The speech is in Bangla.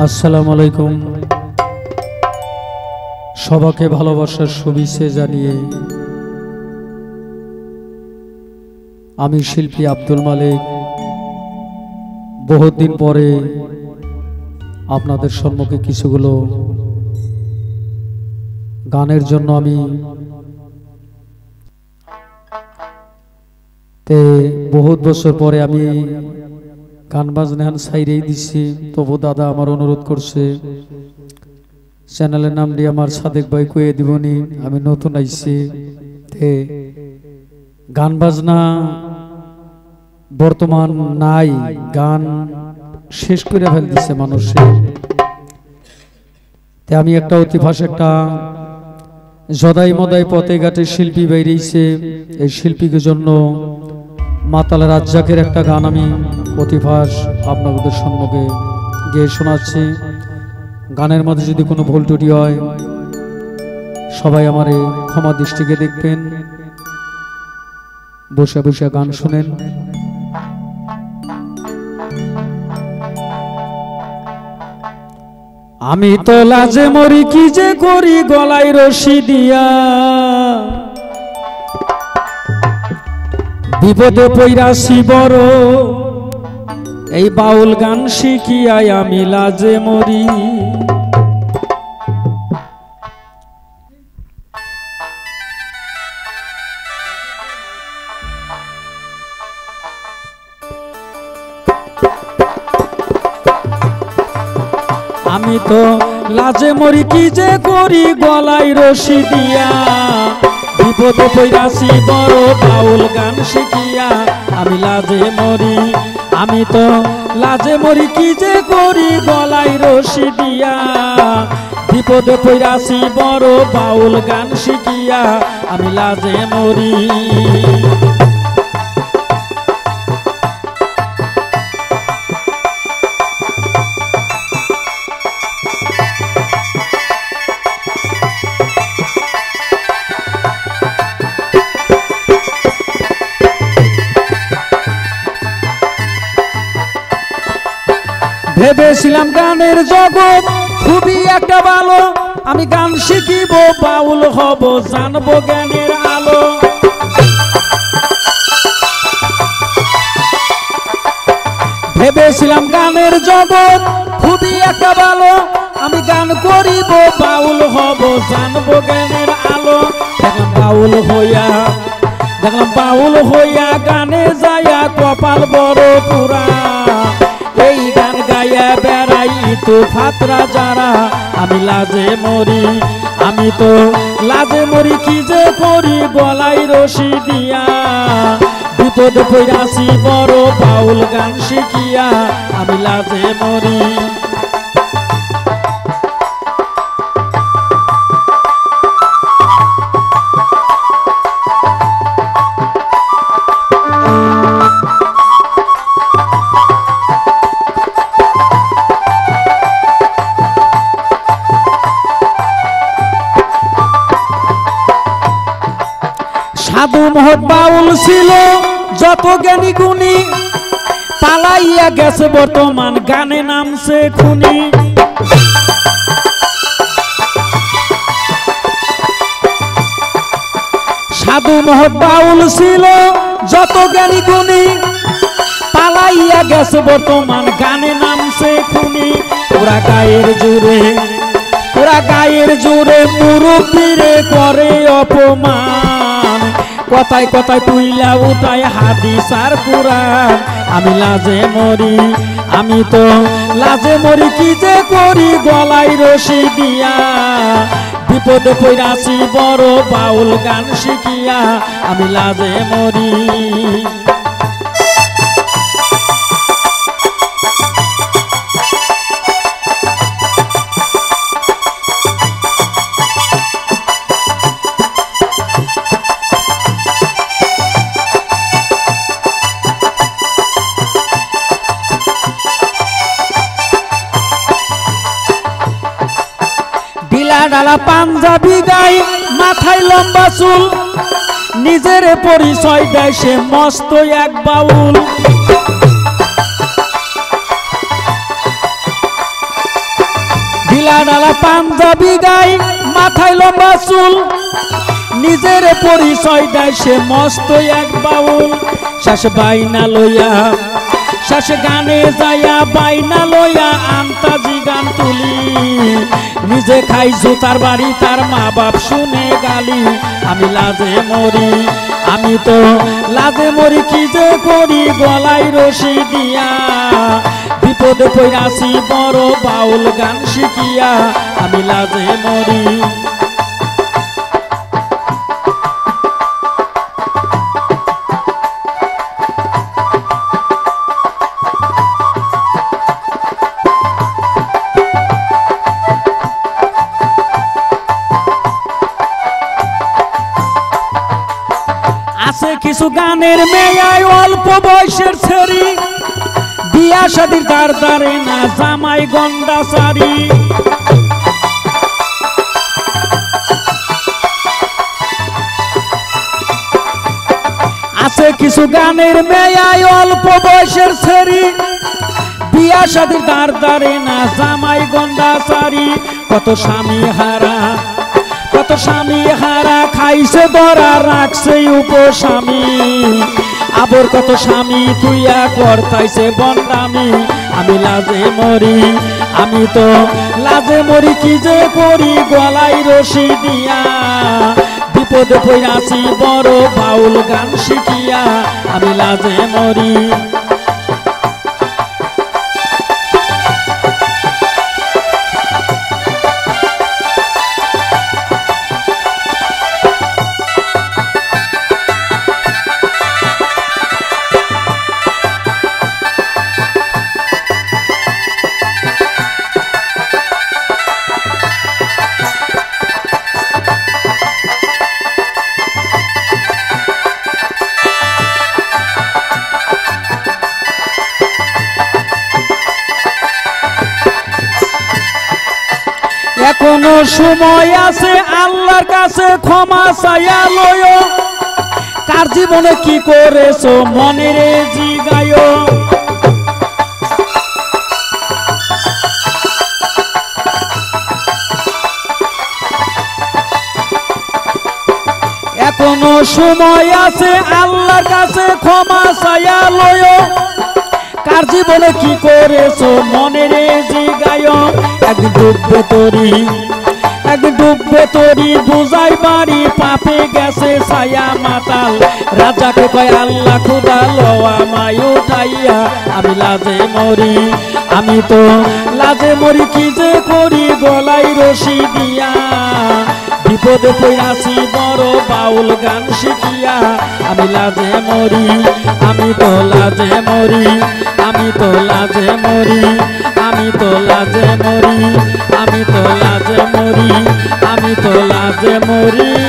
আসসালামু আলাইকুম। সবাইকে ভালোবাসার শুভেচ্ছা জানিয়ে আমি শিল্পী আব্দুল মালিক বহুত দিন পরে আপনাদের সম্মুখে কিছুগুলো গানের জন্য আমি বহুত বছর পরে আমি গান বাজনান সাইরেই দিছি। তবু দাদা আমার অনুরোধ করছে চ্যানেলের নাম দিয়ে আমার সাদেক ভাই কয়ে দিবনি আমি নতুন আইছি। গান বাজনা বর্তমান নাই, গান শেষ করে ফেল দিচ্ছে মানুষে। আমি একটা অতিফাস একটা জদাই মদাই পথে ঘাটে শিল্পী বাইরেছে। এই শিল্পীকে জন্য মাতাল রাজ্জাকের একটা গান আমি অতিফাস আপনাদের সম্মুখে গিয়ে শোনাচ্ছি। গানের মধ্যে যদি কোনো ভুল ত্রুটি হয় সবাই আমারে ক্ষমা দৃষ্টিকে দেখবেন। বসে বসে গান শুনেন। আমি তো লাজে মরি কি যে করি গলায় রশি দিয়া, বিপদে পইরাছি বড় এই বাউল গান শিখিয়াই আমি লাজে মরি। আমি তো লাজে মরি কি যে করি গলায় রশি দিয়া, বিপদে পইরাছি বড় বাউল গান শিখিয়া আমি লাজে মরি। আমি তো লাজে মরি কি যে করি গলায় রশি দিয়া, বিপদে পইরাছি বড় বাউল গান শিখিয়া আমি লাজে মরি। ভেবেছিলাম গানের জগৎ খুবই একটা ভালো, আমি গান শিখিব বাউল হব জানবো জ্ঞানের আলো। ভেবেছিলাম গানের জগৎ খুবই একটা ভালো, আমি গান করিব বাউল হব জানবো জ্ঞানের আলো। দেখলাম বাউল হইয়া গানে যায়া কপাল বড় পুরা, এই গান গাইয়া বেড়াই তো ফাতরা যারা আমি লাজে মরি। আমি তো লাজে মরি কি যে করি গলায় রশি দিয়া, বিপদ পইরাছি বড় বাউল গান শিখিয়া আমি লাজে মরি। সাধু মহৎ বাউল ছিল যত জ্ঞানী গুণী, পালাইয়া গেছে বর্তমান গানে নামছে খুনি। সাধু মহৎ বাউল ছিল যত জ্ঞানী গুণী, পালাইয়া গেছে বর্তমান গানে নামছে খুনি। ওরা গায়ের জোরে মুরব্বিরে করে অপমান, কথায় কথায় তুইলা উঠায় হাদিস আর কুরআন আমি লাজে মরি। আমি তো লাজে মরি কি যে করি গলায় রশি দিয়া, বিপদে পইরাছি বড় বাউল গান শিখিয়া আমি লাজে মরি। ডালা পাঞ্জাবি গাই মাথায় লম্বা চুল, নিজের পরিচয় দেয় সে মস্ত এক বাউল। ঢিলা ডালা পাঞ্জাবি গাই মাথায় লম্বা চুল নিজের পরিচয় দেয় সে মস্ত এক বাউল শেষ বাইনা লইয়া শেষ গানে যাইয়া বাইনা লইয়া আন্তাজি গান তুলি নিজে খাই জুতার বাড়ি তার মা বাপ শুনে গালি আমি লাজে মরি আমি তো লাজে মরি কি যে করি গলায় রশি দিয়া বিপদে পড়াছি বড় বাউল গান শিখিয়া আমি লাজে মরি আছে কিছু গানের মেয়ায় অল্প বয়সের ছেড়ি বিয়া শাদির দার দারে না জামাই গন্ডা সারি আছে কিছু গানের মেয়ায় অল্প বয়সের ছেড়ি বিয়া শাদির দার দারে না জামাই গন্ডা সারি কত স্বামী হারা খাইছে ধরা রাখছে উপস্বামী আবার কত স্বামী তুইয়া করতাইছে বন্দামি আমি লাজে মরি আমি তো লাজে মরি কি যে করি গলায় রশি দিয়া বিপদে পড়াছি বড় বাউল গান শিখিয়া আমি লাজে মরি এখনো সময় আছে আল্লাহর কাছে ক্ষমা চাইয়া লয় কার জীবনে কি করেছো মনের জিগায় এখনো সময় আছে আল্লাহর কাছে ক্ষমা চাইয়া লয় কার জীবনে কি করেছো মনের জিগায় এক ডুববে তরি বুঝাই বাড়ি পাপে গেছে ছায়া মাতাল রাজাকে কয় আল্লাহ খুদা লওয়া মাই উঠাইয়া আমি লাজে মরি আমি তো লাজে মরি কি যে করি গলায় রশি দিয়া বিপদে পড়াছি বড় বাউল গান শিখিয়া আমি লাজে মরি আমি তো লাজে মরি আমি তো লাজে মরি আমি তো লাজে মরি আমি তো লাজে মরি আমি তো লাজে মরি